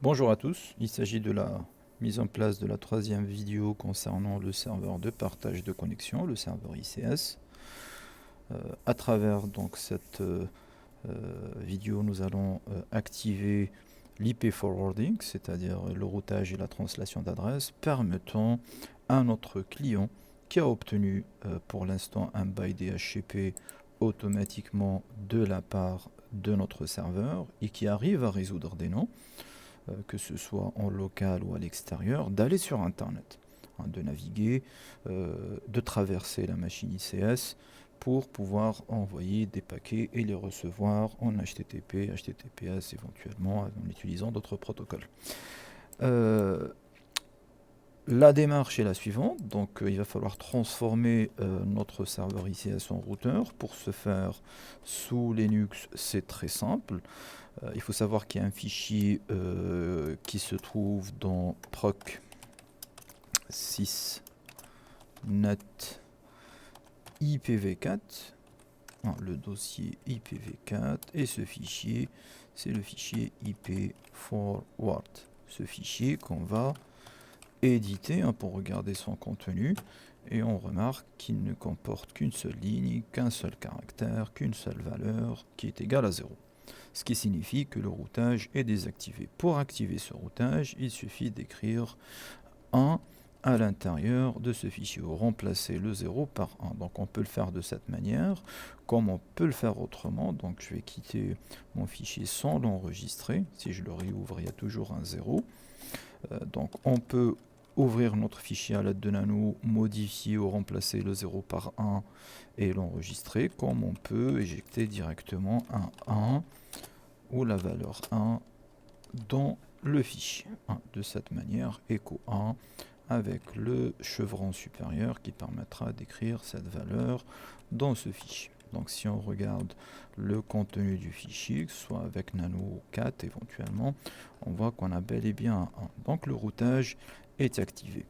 Bonjour à tous, il s'agit de la mise en place de la troisième vidéo concernant le serveur de partage de connexion, le serveur ICS. À travers donc cette vidéo, nous allons activer l'IP forwarding, c'est-à-dire le routage et la translation d'adresses, permettant à notre client qui a obtenu pour l'instant un bail DHCP automatiquement de la part de notre serveur et qui arrive à résoudre des noms, que ce soit en local ou à l'extérieur, d'aller sur Internet, hein, de naviguer, de traverser la machine ICS pour pouvoir envoyer des paquets et les recevoir en HTTP, HTTPS éventuellement, en utilisant d'autres protocoles. Euh, la démarche est la suivante, donc il va falloir transformer notre serveur ICS en routeur. Pour ce faire, sous Linux, c'est très simple. Il faut savoir qu'il y a un fichier qui se trouve dans proc 6net IPv4, hein, le dossier IPv4, et ce fichier, c'est le fichier IP forward. Ce fichier qu'on va éditer, hein, pour regarder son contenu, et on remarque qu'il ne comporte qu'une seule ligne, qu'un seul caractère, qu'une seule valeur qui est égale à 0. Ce qui signifie que le routage est désactivé. Pour activer ce routage, il suffit d'écrire 1 à l'intérieur de ce fichier, ou remplacer le 0 par 1. Donc on peut le faire de cette manière, comme on peut le faire autrement. Donc je vais quitter mon fichier sans l'enregistrer. Si je le réouvre, il y a toujours un 0. Donc on peut ouvrir notre fichier à l'aide de nano, modifier ou remplacer le 0 par 1 et l'enregistrer, comme on peut éjecter directement un 1 ou la valeur 1 dans le fichier. De cette manière, echo 1 avec le chevron supérieur qui permettra d'écrire cette valeur dans ce fichier. Donc si on regarde le contenu du fichier, que ce soit avec nano ou 4 éventuellement, on voit qu'on a bel et bien un 1. Donc le routage est activé.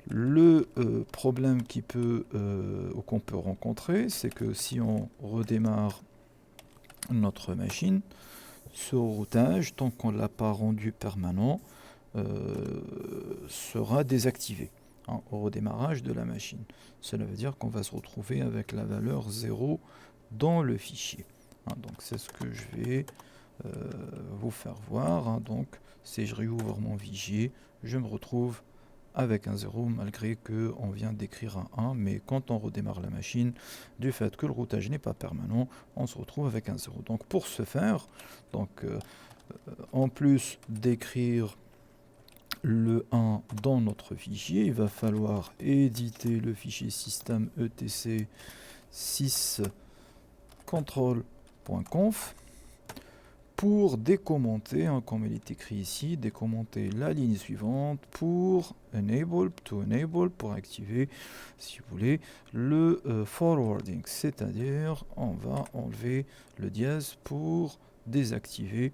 Le problème qu'on peut rencontrer, c'est que si on redémarre notre machine, ce routage, tant qu'on ne l'a pas rendu permanent, sera désactivé, hein, au redémarrage de la machine. Cela veut dire qu'on va se retrouver avec la valeur 0 dans le fichier. Hein, donc c'est ce que je vais vous faire voir. Hein, donc si je réouvre mon fichier, je me retrouve avec un 0 malgré qu'on vient d'écrire un 1, mais quand on redémarre la machine, du fait que le routage n'est pas permanent, on se retrouve avec un 0. Donc pour ce faire, en plus d'écrire le 1 dans notre fichier, il va falloir éditer le fichier système etc 6 control.conf pour décommenter, hein, comme il est écrit ici, décommenter la ligne suivante pour enable, pour activer, si vous voulez, le forwarding, c'est-à-dire on va enlever le dièse pour désactiver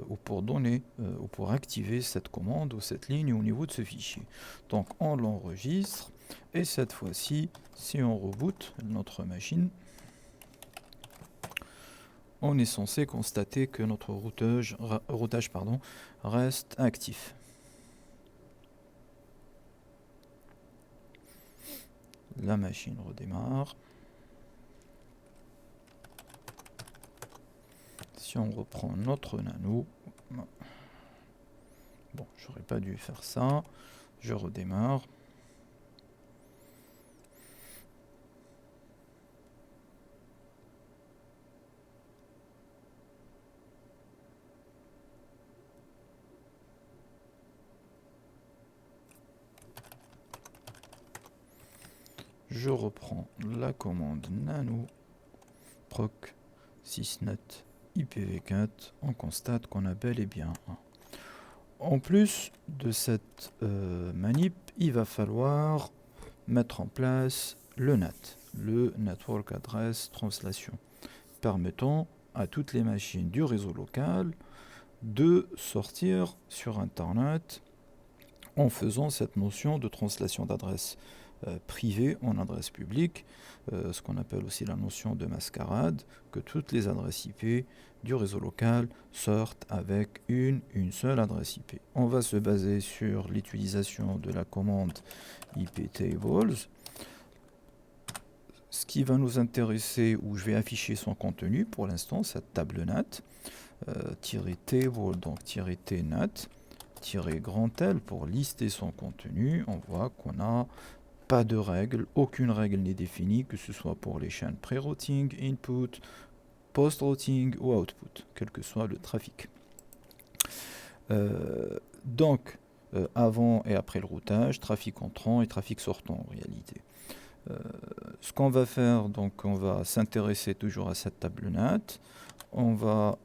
ou pour donner ou pour activer cette commande ou cette ligne au niveau de ce fichier. Donc on l'enregistre et cette fois-ci, si on reboot notre machine, on est censé constater que notre routage reste actif. La machine redémarre. Si on reprend notre nano, bon, j'aurais pas dû faire ça, je redémarre. Je reprends la commande nano proc 6net IPv4, on constate qu'on a bel et bien un. En plus de cette manip, il va falloir mettre en place le NAT, le Network Address Translation, permettant à toutes les machines du réseau local de sortir sur Internet en faisant cette notion de translation d'adresse privée en adresse publique, ce qu'on appelle aussi la notion de mascarade, que toutes les adresses IP du réseau local sortent avec une seule adresse IP. On va se baser sur l'utilisation de la commande iptables. Ce qui va nous intéresser, où je vais afficher son contenu pour l'instant, cette table NAT, -table, donc -tnat, -grand L pour lister son contenu. On voit qu'on n'a pas de règle, aucune règle n'est définie, que ce soit pour les chaînes pré-routing, input, post-routing ou output, quel que soit le trafic. Donc, avant et après le routage, trafic entrant et trafic sortant en réalité. Ce qu'on va faire, donc on va s'intéresser toujours à cette table NAT. On va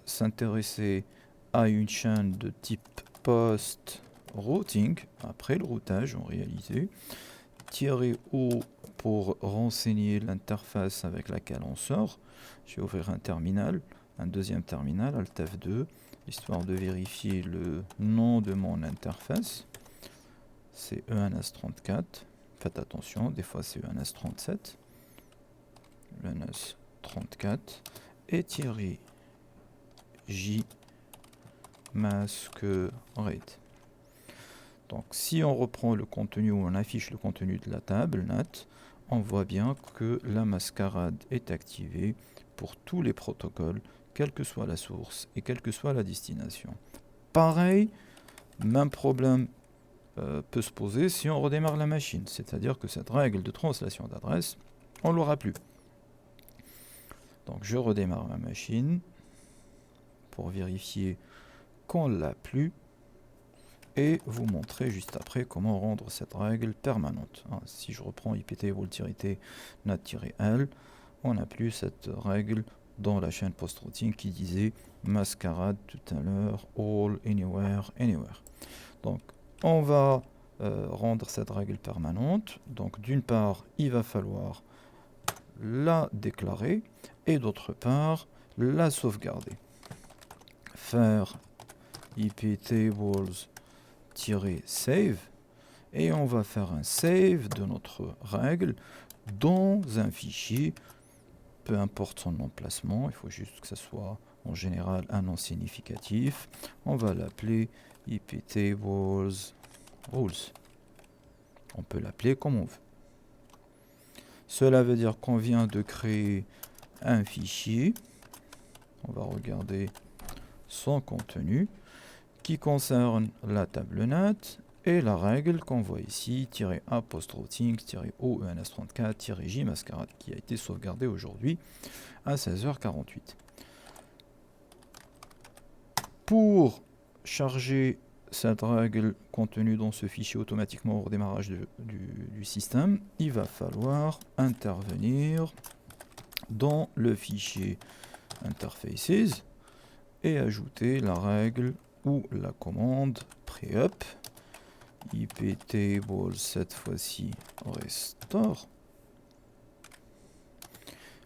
s'intéresser à une chaîne de type post-routing, après le routage en réalité. -O pour renseigner l'interface avec laquelle on sort. Je vais ouvrir un terminal, un deuxième terminal, Alt F2, histoire de vérifier le nom de mon interface. C'est ENS34. Faites attention, des fois c'est ENS37. ENS34 et -J masquerade. Donc si on reprend le contenu ou on affiche le contenu de la table NAT, on voit bien que la mascarade est activée pour tous les protocoles, quelle que soit la source et quelle que soit la destination. Pareil, même problème peut se poser si on redémarre la machine, c'est-à-dire que cette règle de translation d'adresse, on ne l'aura plus. Donc je redémarre ma machine pour vérifier qu'on ne l'a plus et vous montrer juste après comment rendre cette règle permanente. Si je reprends iptable-nat-l, on n'a plus cette règle dans la chaîne post-routing qui disait mascarade tout à l'heure, all, anywhere, anywhere. Donc on va rendre cette règle permanente. Donc d'une part, il va falloir la déclarer et d'autre part, la sauvegarder. Faire iptables-save et on va faire un save de notre règle dans un fichier, peu importe son emplacement, il faut juste que ce soit en général un nom significatif. On va l'appeler iptables rules. On peut l'appeler comme on veut. Cela veut dire qu'on vient de créer un fichier. On va regarder son contenu qui concerne la table NAT et la règle qu'on voit ici, -A post-routing, -O ENS34, -J mascarade, qui a été sauvegardée aujourd'hui à 16h48. Pour charger cette règle contenue dans ce fichier automatiquement au redémarrage du système, il va falloir intervenir dans le fichier interfaces et ajouter la règle ou la commande pre-up iptable cette fois-ci restore,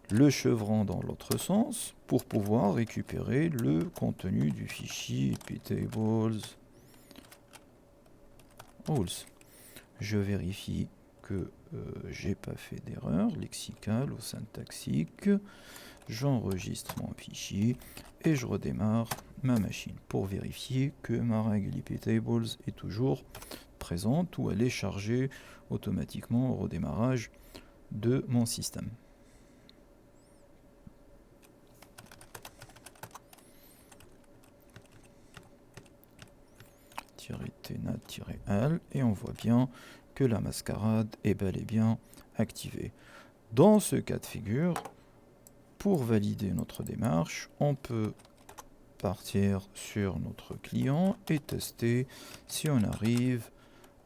le chevron dans l'autre sens pour pouvoir récupérer le contenu du fichier iptables rules. Je vérifie que j'ai pas fait d'erreur lexicale ou syntaxique. J'enregistre mon fichier et je redémarre ma machine pour vérifier que ma règle iptables est toujours présente ou elle est chargée automatiquement au redémarrage de mon système. -tnat-l et on voit bien que la mascarade est bel et bien activée. Dans ce cas de figure, pour valider notre démarche, on peut partir sur notre client et tester si on arrive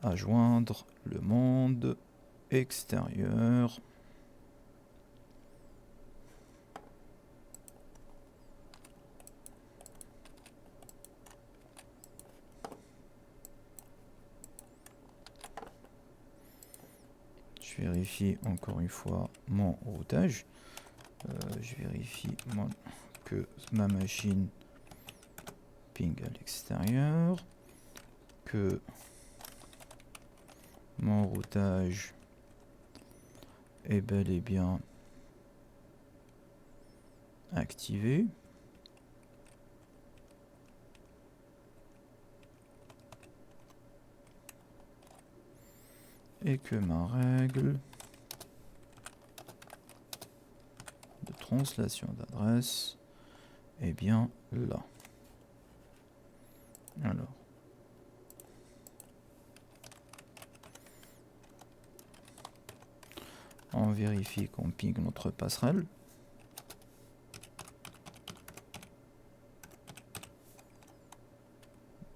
à joindre le monde extérieur. Je vérifie encore une fois mon routage. Je vérifie que ma machine ping à l'extérieur, que mon routage est bel et bien activé. Et que ma règle de translation d'adresse est bien là. Alors, on vérifie qu'on ping notre passerelle.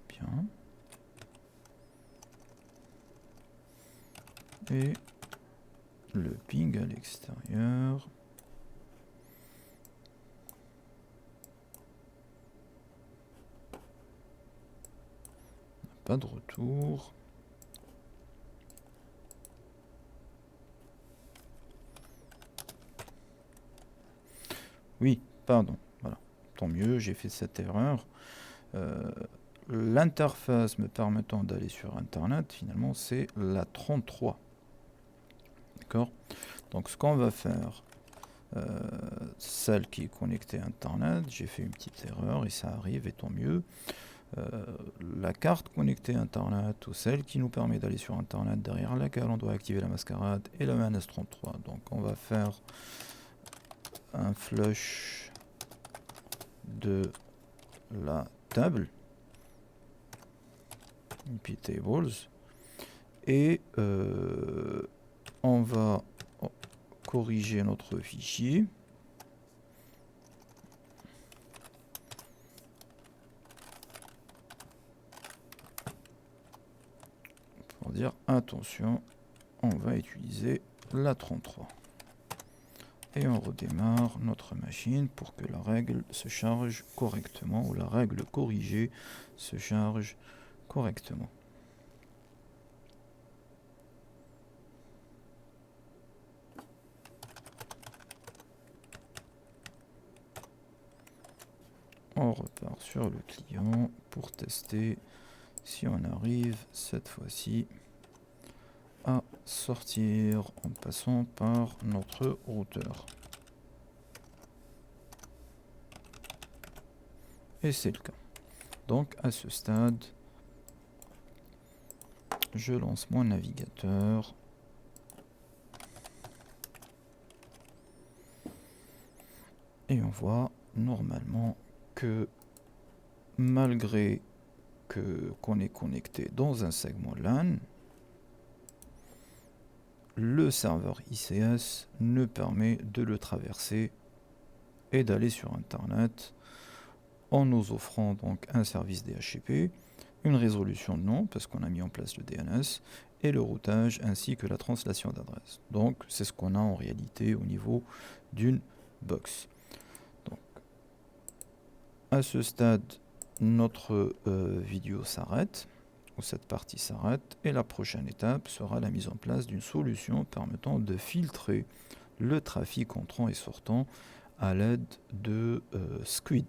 Bien. Et le ping à l'extérieur. Pas de retour. Oui, pardon. Voilà. Tant mieux, j'ai fait cette erreur. L'interface me permettant d'aller sur Internet, finalement, c'est la 33. D'accord? Donc, ce qu'on va faire, celle qui est connectée à Internet, j'ai fait une petite erreur et ça arrive, et tant mieux. La carte connectée à Internet, ou celle qui nous permet d'aller sur Internet, derrière laquelle on doit activer la mascarade, et la MNS33. Donc, on va faire un flush de la table IP tables et on va corriger notre fichier pour dire attention, on va utiliser la 33 et on redémarre notre machine pour que la règle se charge correctement, ou la règle corrigée se charge correctement. On repart sur le client pour tester si on arrive cette fois-ci à sortir en passant par notre routeur. Et c'est le cas. Donc à ce stade, je lance mon navigateur. Et on voit normalement que malgré qu'on est connecté dans un segment LAN, le serveur ICS ne permet de le traverser et d'aller sur Internet en nous offrant donc un service DHCP, une résolution de nom parce qu'on a mis en place le DNS et le routage ainsi que la translation d'adresse. Donc c'est ce qu'on a en réalité au niveau d'une box. Donc à ce stade, notre vidéo s'arrête, ou cette partie s'arrête, et la prochaine étape sera la mise en place d'une solution permettant de filtrer le trafic entrant et sortant à l'aide de Squid.